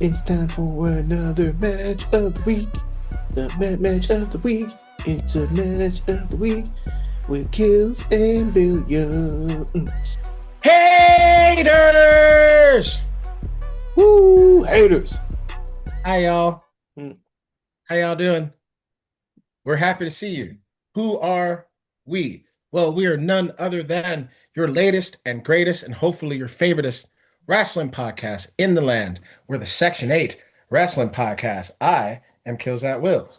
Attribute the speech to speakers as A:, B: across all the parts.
A: It's time for another match of the week. The match of the week. It's a match of the week with Killz and Billiam.
B: Haters!
A: Woo, haters.
B: Hi y'all.
A: Mm,
B: How y'all doing? We're happy to see you. Who are we? Well, we are none other than your latest and greatest and hopefully your favoritest wrestling podcast in the land. We're the Section 8 Wrestling Podcast. I am Kills at Wills.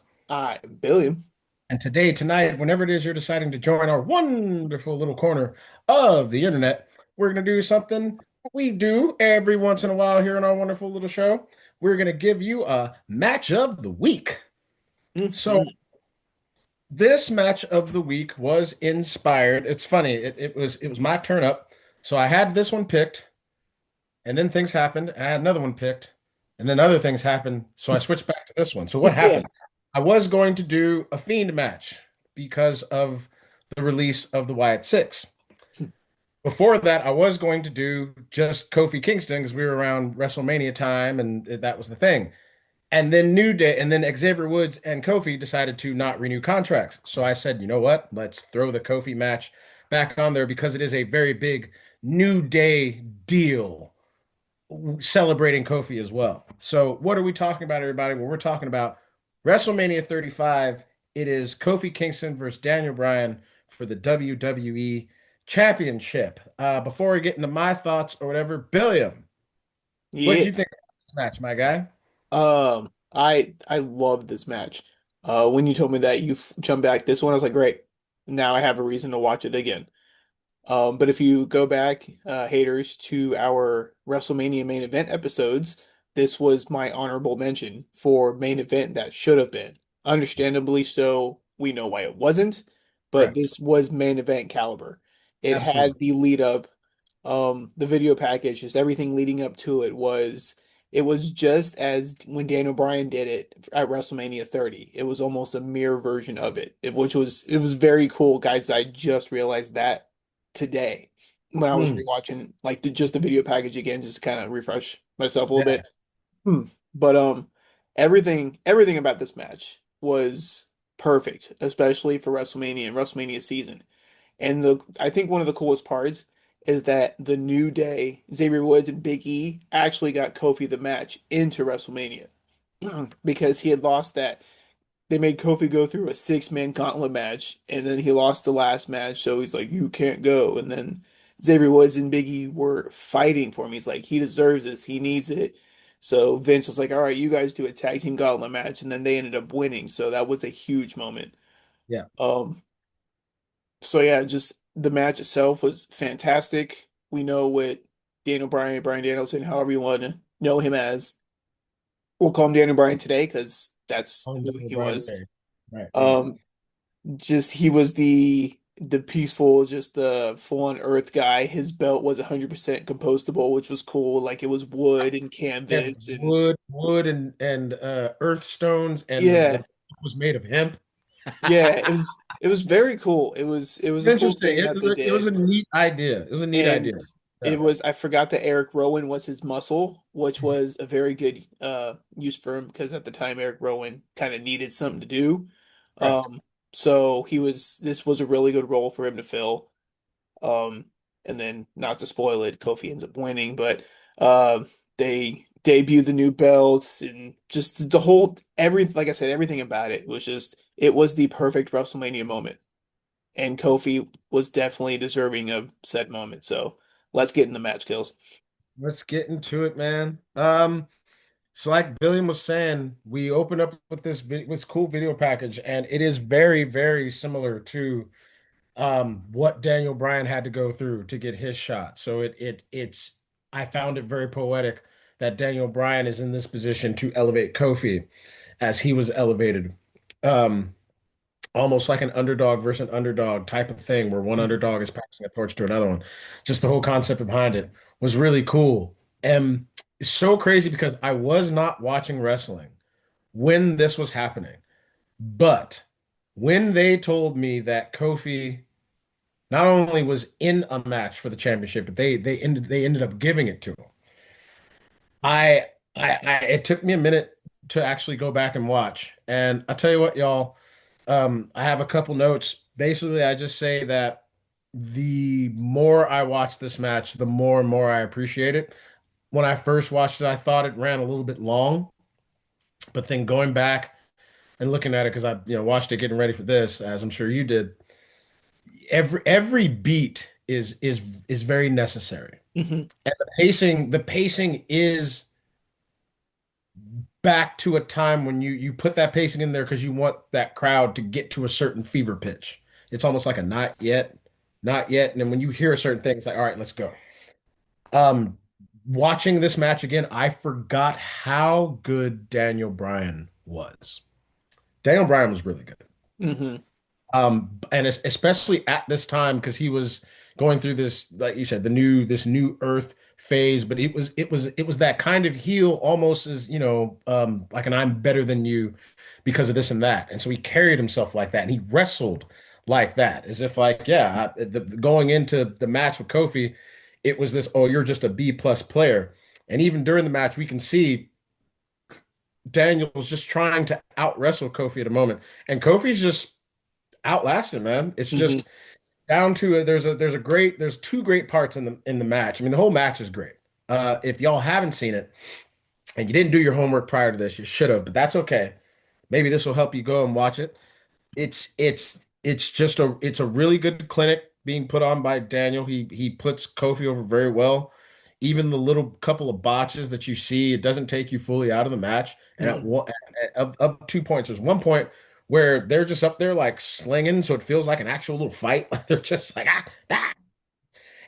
A: Billiam.
B: And today, tonight, whenever it is you're deciding to join our wonderful little corner of the internet, we're going to do something we do every once in a while here on our wonderful little show. We're going to give you a match of the week. So,
A: Mhm.
B: this match of the week was inspired. It's funny. It was my turn up. So I had this one picked, and then things happened. I had another one picked, and then other things happened. So I switched back to this one. So what
A: Yeah.
B: happened? I was going to do a Fiend match because of the release of the Wyatt Six. Before that, I was going to do just Kofi Kingston because we were around WrestleMania time, and that was the thing. And then New Day, and then Xavier Woods and Kofi decided to not renew contracts. So I said, you know what? Let's throw the Kofi match back on there because it is a very big New Day deal celebrating Kofi as well. So what are we talking about, everybody? Well, we're talking about WrestleMania 35. It is Kofi Kingston versus Daniel Bryan for the WWE Championship. Before we get into my thoughts or whatever, Billiam, what did
A: Yeah.
B: you think of this match, my guy?
A: I love this match. When you told me that jumped back this one, I was like, great. Now I have a reason to watch it again. But if you go back, haters, to our WrestleMania main event episodes, this was my honorable mention for main event that should have been. Understandably so, we know why it wasn't, but
B: Correct.
A: this was main event caliber. It had
B: Absolutely.
A: the lead up, the video package, just everything leading up to it was just as when Daniel Bryan did it at WrestleMania 30. It was almost a mirror version of which was it was very cool, guys. I just realized that today when I was
B: Hmm.
A: rewatching like just the video package again, just to kind of refresh myself a little
B: Yeah.
A: bit. But everything about this match was perfect, especially for WrestleMania and WrestleMania season. And the I think one of the coolest parts is that the New Day, Xavier Woods and Big E actually got Kofi the match into WrestleMania because he had lost that. They made Kofi go through a six-man gauntlet match, and then he lost the last match, so he's like, "You can't go." And then Xavier Woods and Biggie were fighting for him. He's like, "He deserves this. He needs it." So Vince was like, "All right, you guys do a tag team gauntlet match," and then they ended up winning. So that was a huge moment.
B: Yeah.
A: Um, so yeah, just the match itself was fantastic. We know what Daniel Bryan, Bryan Danielson, however you want to know him as. We'll call him Daniel Bryan today because that's
B: On
A: who
B: Daniel
A: he
B: Bryan
A: was.
B: today. Right, right.
A: Um, just he was the peaceful, just the full on earth guy. His belt was 100% compostable, which was cool. Like it was wood and
B: And
A: canvas and
B: wood and earth stones, and the
A: yeah,
B: was made of hemp.
A: yeah, it was very cool. It was a cool
B: Interesting.
A: thing that they
B: It was
A: did.
B: a neat idea. It was a neat
A: And
B: idea.
A: it
B: Yeah.
A: was I forgot that Eric Rowan was his muscle, which was a very good use for him because at the time Eric Rowan kind of needed something to do.
B: Correct.
A: So this was a really good role for him to fill. Um, and then not to spoil it, Kofi ends up winning, but they debut the new belts and just the whole like I said, everything about it was just it was the perfect WrestleMania moment. And Kofi was definitely deserving of said moment. So let's get in the match kills.
B: Let's get into it, man. So like Billiam was saying, we opened up with this cool video package, and it is very, very similar to what Daniel Bryan had to go through to get his shot. So it's I found it very poetic that Daniel Bryan is in this position to elevate Kofi as he was elevated. Um, Almost like an underdog versus an underdog type of thing, where one
A: Mhm.
B: underdog is passing a torch to another one. Just the whole concept behind it was really cool. And it's so crazy because I was not watching wrestling when this was happening. But when they told me that Kofi not only was in a match for the championship, but they ended up giving it to him. It took me a minute to actually go back and watch. And I tell you what, y'all, I have a couple notes. Basically, I just say that the more I watch this match, the more and more I appreciate it. When I first watched it, I thought it ran a little bit long, but then going back and looking at it because I, watched it getting ready for this, as I'm sure you did, every beat is very necessary.
A: Hmm.
B: And the pacing is back to a time when you put that pacing in there because you want that crowd to get to a certain fever pitch. It's almost like a not yet, not yet. And then when you hear a certain thing, it's like, all right, let's go. Um, Watching this match again, I forgot how good Daniel Bryan was. Daniel Bryan was really good.
A: Hmm.
B: And especially at this time because he was going through this, like you said, this new Earth phase, but it was that kind of heel, almost as like an I'm better than you because of this and that, and so he carried himself like that, and he wrestled like that, as if like yeah, going into the match with Kofi, it was this oh you're just a B plus player, and even during the match we can see Daniel was just trying to out wrestle Kofi at a moment, and Kofi's just outlasted, man. It's
A: Hmm.
B: just down to there's two great parts in the match. I mean, the whole match is great. If y'all haven't seen it and you didn't do your homework prior to this, you should have, but that's okay. Maybe this will help you go and watch it. It's a really good clinic being put on by Daniel. He puts Kofi over very well. Even the little couple of botches that you see, it doesn't take you fully out of the match. And at
A: Hmm.
B: one of 2 points, there's one point where they're just up there like slinging, so it feels like an actual little fight. Like they're just like ah, ah.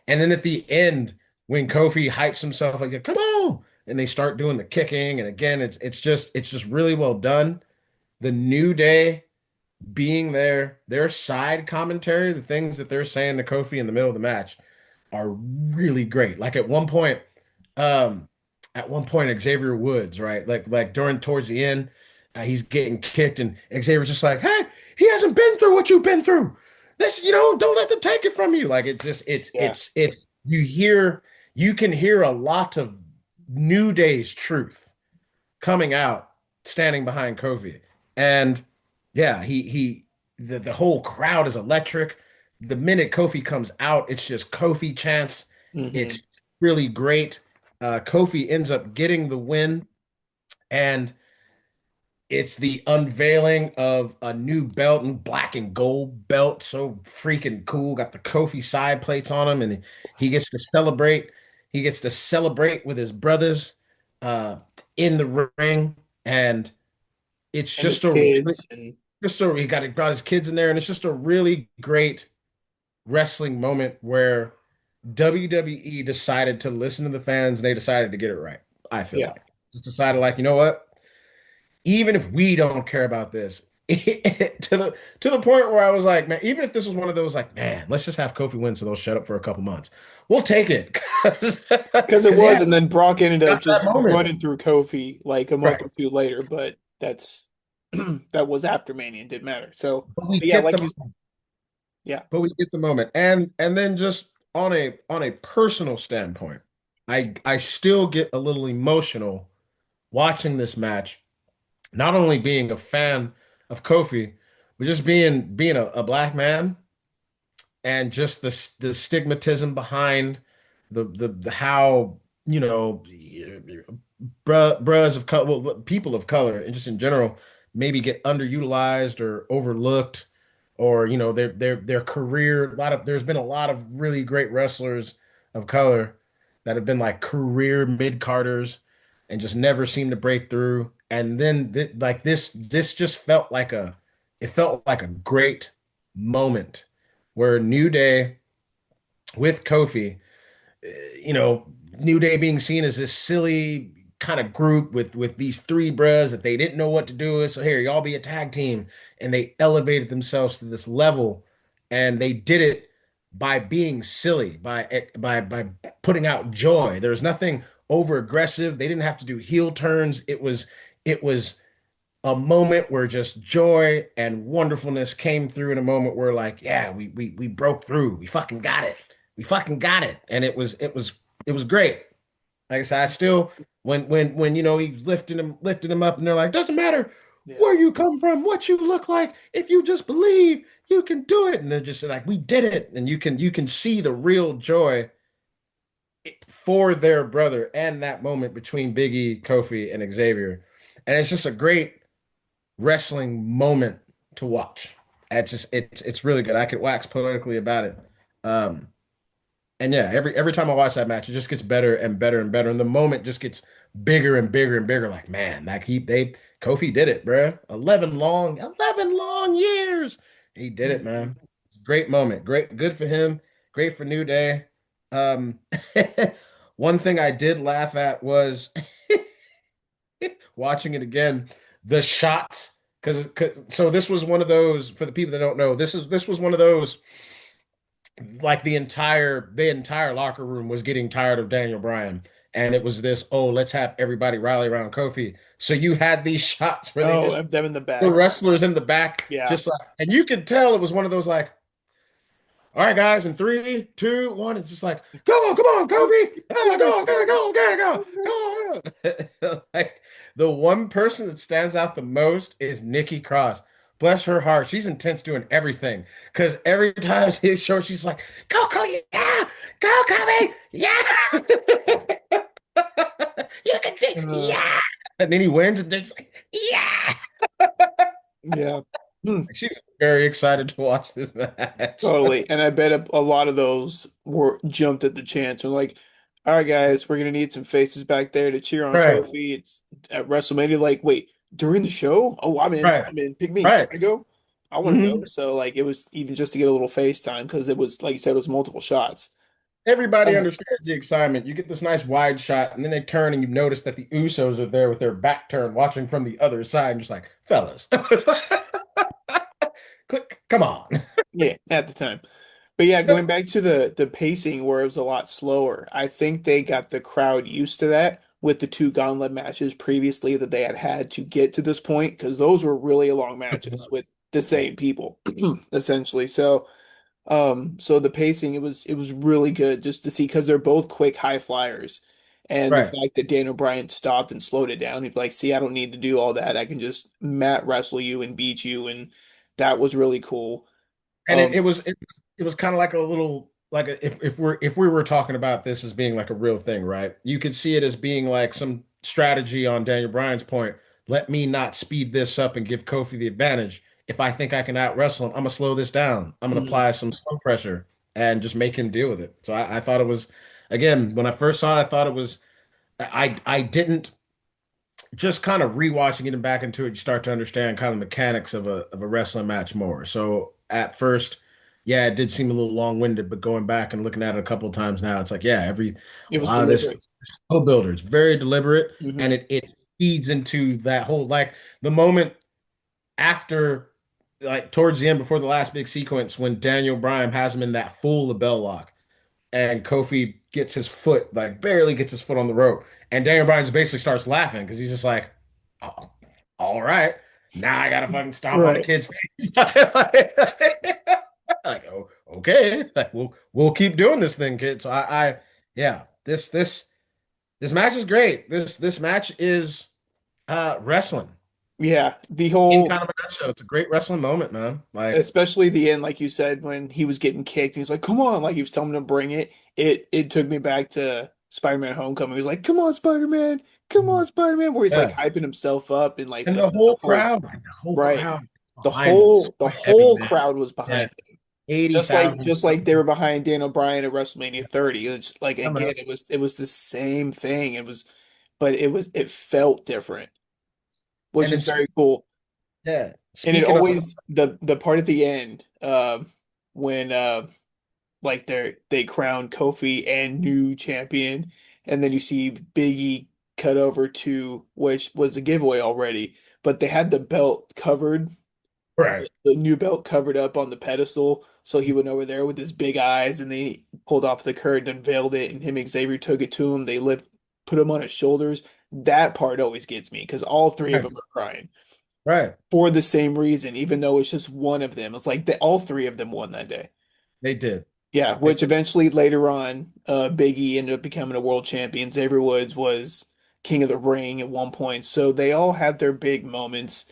B: And then at the end, when Kofi hypes himself like, "Come on!" and they start doing the kicking, and again, it's just really well done. The New Day being there, their side commentary, the things that they're saying to Kofi in the middle of the match are really great. Like um, at one point, Xavier Woods, right? Like during towards the end, he's getting kicked, and Xavier's just like, "Hey, he hasn't been through what you've been through. This, don't let them take it from you." Like it just,
A: Yeah.
B: it's you can hear a lot of New Day's truth coming out, standing behind Kofi. And yeah, the whole crowd is electric. The minute Kofi comes out, it's just Kofi chants.
A: Hmm.
B: It's really great. Kofi ends up getting the win, and it's the unveiling of a new belt and black and gold belt. So freaking cool. Got the Kofi side plates on him, and he gets to celebrate. He gets to celebrate with his brothers uh, in the ring, and it's
A: And his
B: just a really,
A: kids and
B: just so he brought his kids in there, and it's just a really great wrestling moment where WWE decided to listen to the fans and they decided to get it right. I feel
A: yeah.
B: like just decided like, you know what? Even if we don't care about this, to the point where I was like, man, even if this was one of those like, man, let's just have Kofi win so they'll shut up for a couple months. We'll take it because
A: Because it
B: yeah,
A: was, and then Brock ended up
B: got that
A: just
B: moment.
A: running through Kofi like a month
B: Right.
A: or two later, but that's that was after Mania, it didn't matter. So,
B: But we
A: but yeah,
B: get
A: like
B: the
A: you, yeah.
B: but we get the moment. And then just on a personal standpoint, I still get a little emotional watching this match, not only being a fan of Kofi, but just being a black man and just the stigmatism behind the how bruhs of color, well, people of color, and just in general, maybe get underutilized or overlooked, or their career. There's been a lot of really great wrestlers of color that have been like career mid carders and just never seem to break through. And then like this just felt like a great moment where New Day with Kofi, you know, New Day being seen as this silly kind of group with these three bros that they didn't know what to do with. So here, y'all be a tag team, and they elevated themselves to this level, and they did it by being silly, by putting out joy. There was nothing over aggressive. They didn't have to do heel turns. It was a moment where just joy and wonderfulness came through in a moment where like, yeah, we broke through. We fucking got it. We fucking got it. And it was great. Like I said, I still when he's lifting him up, and they're like, doesn't matter
A: Yeah.
B: where you come from, what you look like, if you just believe, you can do it. And they're just like, we did it, and you can see the real joy for their brother and that moment between Biggie, Kofi, and Xavier, and it's just a great wrestling moment to watch. It's really good. I could wax poetically about it. Um, and yeah, every time I watch that match, it just gets better and better and better. And the moment just gets bigger and bigger and bigger. Like, man, like they Kofi did it, bruh. 11 long years. He did it,
A: Mhm.
B: man. It's a great moment. Great, good for him. Great for New Day. Um, one thing I did laugh at was watching it again, the shots. Because so this was one of those, for the people that don't know, this was one of those, like the entire locker room was getting tired of Daniel Bryan. And it was this, oh, let's have everybody rally around Kofi. So you had these shots where they
A: Oh,
B: just
A: and them in the
B: the
A: back.
B: wrestlers in the back,
A: Yeah.
B: just like, and you could tell it was one of those like, all right, guys, in 3, 2, 1, it's just like, go, come on, Kofi, go, gotta go. Like, the one person that stands out the most is Nikki Cross. Bless her heart, she's intense doing everything. Because every time his show, she's like, go, Kofi, yeah, go, Kofi, yeah, you can do,
A: Uh,
B: yeah. And then he wins, and they're just like, yeah.
A: yeah. Hmm.
B: She was very excited to watch this match.
A: Totally. And I bet a lot of those were jumped at the chance. We're like, all right, guys, we're gonna need some faces back there to cheer on
B: Right,
A: Kofi. It's at WrestleMania. Like, wait, during the show? Oh, I'm in.
B: right,
A: I'm in. Pick me. Can
B: right.
A: I go? I want to go.
B: Mhm.
A: So like, it was even just to get a little face time because it was like you said, it was multiple shots.
B: Everybody
A: Uh,
B: understands the excitement. You get this nice wide shot, and then they turn, and you notice that the Usos are there with their back turned, watching from the other side, and just like, fellas, quick, come on.
A: yeah, at the time. But yeah, going back to the pacing where it was a lot slower, I think they got the crowd used to that with the two gauntlet matches previously that they had had to get to this point because those were really long matches with the same people essentially. So the pacing it was really good just to see because they're both quick high flyers. And the
B: Right.
A: fact that Dan O'Brien stopped and slowed it down, he'd be like, see, I don't need to do all that. I can just mat wrestle you and beat you. And that was really cool.
B: And it,
A: Um,
B: it was it was it was kind of like a little like if we were talking about this as being like a real thing, right? You could see it as being like some strategy on Daniel Bryan's point. Let me not speed this up and give Kofi the advantage. If I think I can out wrestle him, I'm gonna slow this down. I'm gonna
A: mhm.
B: apply some slow pressure and just make him deal with it. So I thought it was, again, when I first saw it, I thought it was, I didn't, just kind of rewatching it and back into it, you start to understand kind of the mechanics of a wrestling match more. So at first, yeah, it did seem a little long-winded, but going back and looking at it a couple of times now, it's like, yeah,
A: It
B: a
A: was
B: lot of this
A: deliberate.
B: is slow builder. It's very deliberate, and
A: Hmm.
B: it feeds into that whole, like, the moment after, like towards the end before the last big sequence when Daniel Bryan has him in that full label lock and Kofi gets his foot, like barely gets his foot on the rope. And Daniel Bryan basically starts laughing because he's just like, oh, all right. Now I gotta fucking stomp on the
A: Right.
B: kid's face. Like, oh, okay. Like, we'll keep doing this thing, kid. So yeah, this match is great. This match is wrestling
A: Yeah. The
B: in
A: whole,
B: kind of a nutshell. It's a great wrestling moment, man. Like,
A: especially the end, like you said, when he was getting kicked, he's like, come on, like he was telling him to bring it. It took me back to Spider-Man Homecoming. He was like, come on, Spider-Man, come on, Spider-Man, where he's like
B: yeah.
A: hyping himself up and like
B: And
A: the whole
B: the whole
A: right.
B: crowd
A: The
B: behind him.
A: whole the
B: So heavy,
A: whole
B: man.
A: crowd was
B: Yeah.
A: behind him. Just like
B: 80,000
A: just like they were behind Daniel Bryan at WrestleMania 30. It's like
B: coming
A: again,
B: up.
A: it was the same thing. But it felt different, which
B: And then
A: is very cool.
B: yeah,
A: And it
B: speaking of
A: always the part at the end, when like they crown Kofi and new champion, and then you see Biggie cut over to which was a giveaway already, but they had the belt covered,
B: right.
A: the new belt covered up on the pedestal, so he went over there with his big eyes, and they pulled off the curtain, unveiled it, and him and Xavier took it to him. They put him on his shoulders. That part always gets me because all three of
B: Right.
A: them are crying
B: Right.
A: for the same reason, even though it's just one of them. It's like all three of them won that day.
B: They did.
A: Yeah,
B: I think
A: which eventually later on, Big E ended up becoming a world champion. Xavier Woods was king of the ring at one point. So they all had their big moments,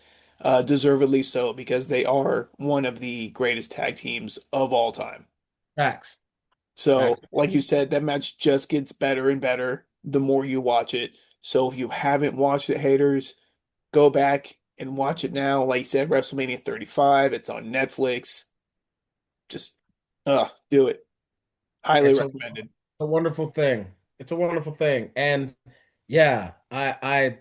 A: deservedly so, because they are one of the greatest tag teams of all time.
B: facts.
A: So,
B: Facts.
A: like you said, that match just gets better and better the more you watch it. So if you haven't watched it, haters, go back and watch it now. Like you said, WrestleMania 35, it's on Netflix. Just do it. Highly
B: It's
A: recommended.
B: a wonderful thing. It's a wonderful thing. And yeah, I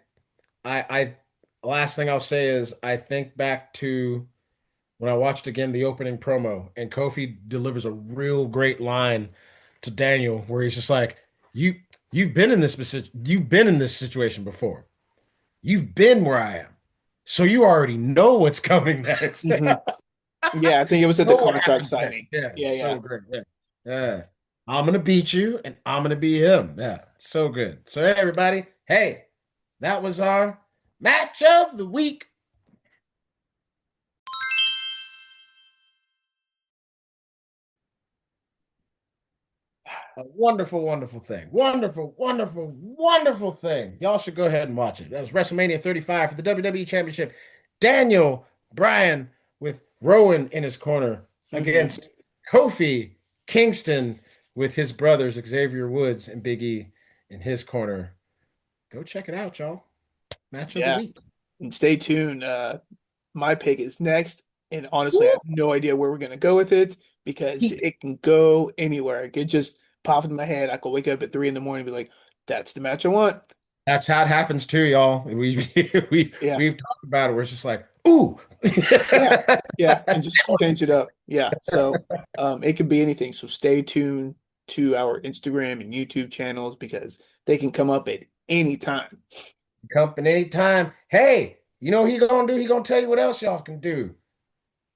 B: last thing I'll say is I think back to when I watched again the opening promo and Kofi delivers a real great line to Daniel where he's just like, You you've been in this situation before. You've been where I am. So you already know what's coming next.
A: Hmm. Yeah, I think it was at the
B: Know what
A: contract
B: happens next.
A: signing.
B: Yeah,
A: Yeah,
B: so
A: yeah.
B: great. Yeah. Yeah. I'm gonna beat you and I'm gonna be him. Yeah, so good. So hey everybody, hey, that was our match of the week. A wonderful, wonderful thing. Wonderful, wonderful, wonderful thing. Y'all should go ahead and watch it. That was WrestleMania 35 for the WWE Championship. Daniel Bryan with Rowan in his corner
A: Hmm.
B: against Kofi Kingston with his brothers Xavier Woods and Big E in his corner. Go check it out, y'all. Match of the
A: Yeah.
B: week.
A: And stay tuned. My pick is next. And honestly, I
B: Woo!
A: have no idea where we're gonna go with it because
B: Heat.
A: it can go anywhere. It could just pop in my head. I could wake up at 3 in the morning and be like, that's the match I want.
B: That's how it happens too, y'all.
A: Yeah.
B: We've talked about it. We're just like, ooh.
A: Yeah. Yeah. And just change it up. Yeah. So it could be anything. So stay tuned to our Instagram and YouTube channels because they can come up at any time.
B: Company anytime. Hey, you know what he gonna do? He gonna tell you what else y'all can do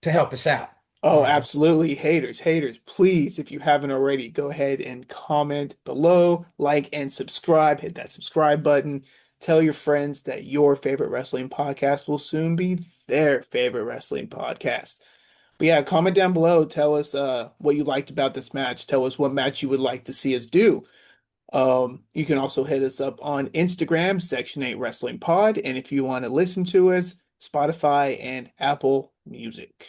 B: to help us out.
A: Oh,
B: Mhm.
A: absolutely. Haters, haters, please, if you haven't already, go ahead and comment below, like, and subscribe. Hit that subscribe button. Tell your friends that your favorite wrestling podcast will soon be their favorite wrestling podcast. But yeah, comment down below. Tell us what you liked about this match. Tell us what match you would like to see us do. You can also hit us up on Instagram, Section 8 Wrestling Pod. And if you want to listen to us, Spotify and Apple Music.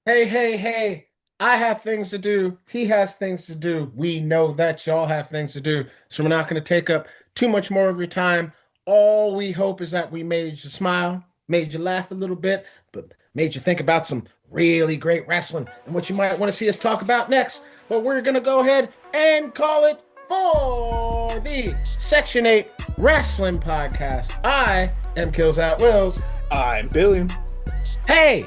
B: Hey, hey, hey. I have things to do. He has things to do. We know that y'all have things to do. So we're not going to take up too much more of your time. All we hope is that we made you smile, made you laugh a little bit, but made you think about some really great wrestling and what you might want to see us talk about next. But we're going to go ahead and call it for the Section 8 Wrestling Podcast. I am Kills At Wills.
A: I'm Billiam.
B: Hey,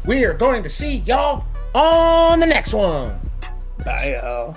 B: we are going to see y'all on the next one.
A: Bye, y'all.